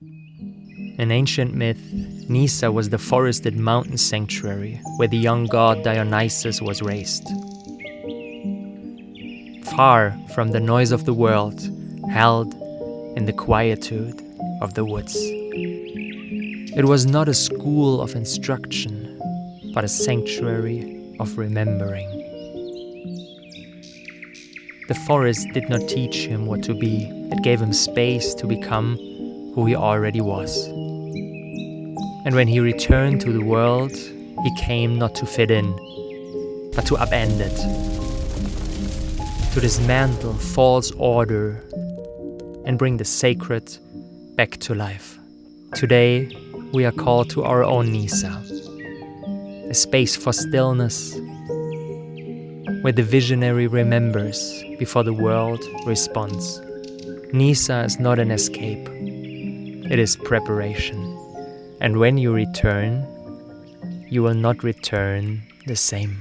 In ancient myth, Nysa was the forested mountain sanctuary where the young god Dionysus was raised. Far from the noise of the world, held in the quietude of the woods. It was not a school of instruction, but a sanctuary of remembering. The forest did not teach him what to be, it gave him space to become who he already was. And when he returned to the world, he came not to fit in, but to upend it, to dismantle false order and bring the sacred back to life. Today, we are called to our own Nysa, a space for stillness, where the visionary remembers before the world responds. Nysa is not an escape, it is preparation. And when you return, you will not return the same.